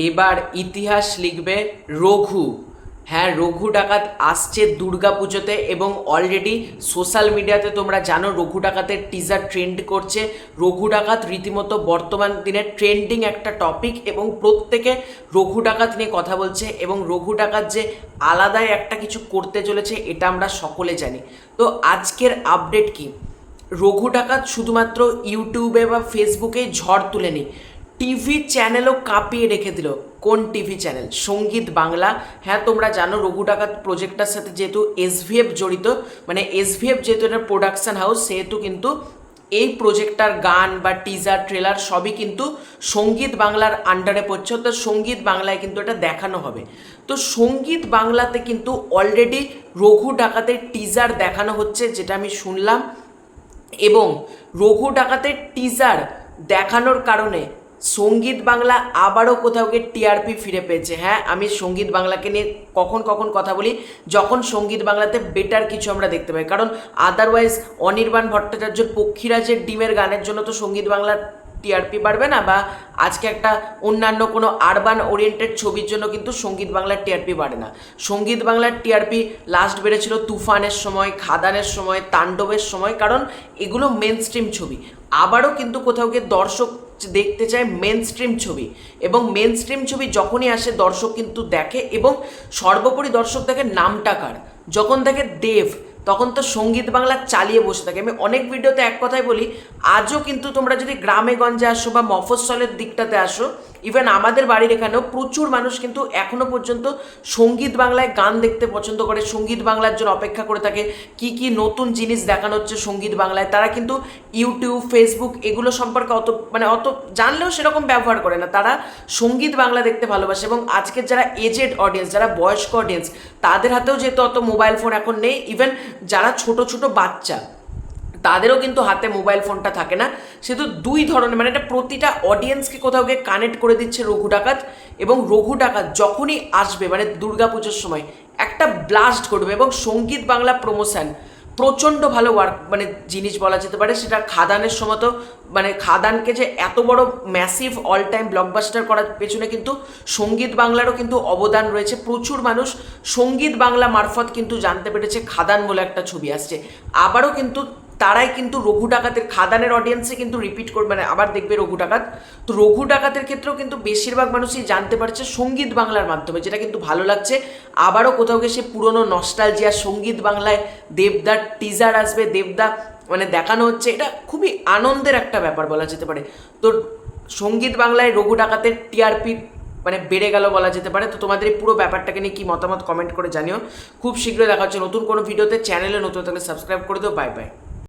এবার ইতিহাস লিখবে রঘু। হ্যাঁ, রঘু ডাকাত আসছে দুর্গাপুজোতে এবং অলরেডি সোশ্যাল মিডিয়াতে তোমরা জানো রঘু ডাকাতের টিজার ট্রেন্ড করছে। রঘু ডাকাত রীতিমতো বর্তমান দিনের ট্রেন্ডিং একটা টপিক এবং প্রত্যেকে রঘু ডাকাত নিয়ে কথা বলছে এবং রঘু ডাকাত যে আলাদাই একটা কিছু করতে চলেছে এটা আমরা সকলে জানি। তো আজকের আপডেট কি, রঘু ডাকাত শুধুমাত্র ইউটিউবে বা ফেসবুকে ঝড় তুলেনি, টিভি চ্যানেলও কাঁপিয়ে রেখে দিল। কোন টিভি চ্যানেল? সঙ্গীত বাংলা। হ্যাঁ, তোমরা জানো রঘু ডাকাত প্রজেক্টটার সাথে যেহেতু এসভিএফ জড়িত, মানে এসভিএফ যেহেতু এটা প্রোডাকশন হাউস, সেহেতু কিন্তু এই প্রজেক্টটার গান বা টিজার ট্রেলার সবই কিন্তু সঙ্গীত বাংলার আন্ডারে পড়ছে, তো সঙ্গীত বাংলায় কিন্তু এটা দেখানো হবে। তো সঙ্গীত বাংলাতে কিন্তু অলরেডি রঘু ডাকাতের টিজার দেখানো হচ্ছে, যেটা আমি শুনলাম। এবং রঘু ডাকাতের টিজার দেখানোর কারণে সঙ্গীত বাংলা আবারও কোথাও গিয়ে টিআরপি ফিরে পেয়েছে। হ্যাঁ, আমি সঙ্গীত বাংলাকে নিয়ে কখন কখন কথা বলি যখন সঙ্গীত বাংলাতে বেটার কিছু আমরা দেখতে পাই, কারণ আদারওয়াইজ অনির্বাণ ভট্টাচার্যের পক্ষীরাজের ডিমের গানের জন্য তো সঙ্গীত বাংলার টিআরপি বাড়বে না, বা আজকে একটা অন্যান্য কোনো আরবান ওরিয়েন্টেড ছবির জন্য কিন্তু সঙ্গীত বাংলার টিআরপি বাড়ে না। সঙ্গীত বাংলার টিআরপি লাস্ট বেড়েছিল তুফানের সময়, খাদানের সময়, তাণ্ডবের সময়, কারণ এগুলো মেন স্ট্রিম ছবি। আবারও কিন্তু কোথাও গিয়ে দর্শক দেখতে চায় মেন স্ট্রিম ছবি, এবং মেন স্ট্রিম ছবি যখনই আসে দর্শক কিন্তু দেখে, এবং সর্বোপরি দর্শক দেখে নামটা কার। যখন দেখে দেব, তখন তো সঙ্গীত বাংলা চালিয়ে বসে থাকে। আমি অনেক ভিডিওতে এক কথাই বলি, আজও কিন্তু তোমরা যদি গ্রামে গঞ্জে আসো বা মফস্বলের দিকটাতে আসো, ইভেন আমাদের বাড়ির এখানেও প্রচুর মানুষ কিন্তু এখনো পর্যন্ত সঙ্গীত বাংলায় গান দেখতে পছন্দ করে, সঙ্গীত বাংলার জন্য অপেক্ষা করে থাকে কি কি নতুন জিনিস দেখানো হচ্ছে সঙ্গীত বাংলায়। তারা কিন্তু ইউটিউব, ফেসবুক এগুলো সম্পর্কে অত জানলেও সেরকম ব্যবহার করে না, তারা সঙ্গীত বাংলা দেখতে ভালোবাসে। এবং আজকের যারা এজেড অডিয়েন্স, যারা বয়স্ক অডিয়েন্স, তাদের হাতেও যেহেতু অত মোবাইল ফোন এখন নেই, ইভেন যারা ছোট ছোট বাচ্চা তাদেরও কিন্তু হাতে মোবাইল ফোনটা থাকে না, সেহেতু দুই ধরনের, মানে এটা প্রতিটা অডিয়েন্সকে কোথাও গিয়ে কানেক্ট করে দিচ্ছে রঘু ডাকাত। এবং রঘু ডাকাত যখনই আসবে মানে দুর্গাপুজোর সময় একটা ব্লাস্ট করবে। এবং সঙ্গীত বাংলা প্রমোশন প্রচণ্ড ভালো ওয়ার্ক, মানে জিনিস বলা যেতে পারে। সেটা খাদানের সময় তো, মানে খাদানকে যে এত বড় ম্যাসিভ অল টাইম ব্লকবাস্টার করার পেছনে কিন্তু সঙ্গীত বাংলারও কিন্তু অবদান রয়েছে। প্রচুর মানুষ সঙ্গীত বাংলা মারফত কিন্তু জানতে পেরেছে খাদান বলে একটা ছবি আসছে। আবারও কিন্তু তারাই কিন্তু রঘু ডাকাতের, খাদানের অডিয়েন্সে কিন্তু রিপিট করবে, মানে আবার দেখবে রঘু ডাকাত। তো রঘু ডাকাতের ক্ষেত্রেও কিন্তু বেশিরভাগ মানুষই জানতে পারছে সঙ্গীত বাংলার মাধ্যমে, যেটা কিন্তু ভালো লাগছে। আবারও কোথাও গিয়ে সে পুরনো নস্টালজিয়া, সঙ্গীত বাংলায় দেবদার টিজার আসবে, দেবদা মানে দেখানো হচ্ছে, এটা খুবই আনন্দের একটা ব্যাপার বলা যেতে পারে। তো সঙ্গীত বাংলায় রঘু ডাকাতের টিআরপি মানে বেড়ে গেল বলা যেতে পারে। তো তোমাদের এই পুরো ব্যাপারটাকে নিয়ে কি মতামত কমেন্ট করে জানিও। খুব শীঘ্রই দেখা হচ্ছে নতুন কোনো ভিডিওতে। চ্যানেলে নতুন থাকলে সাবস্ক্রাইব করে দিও। Bye bye.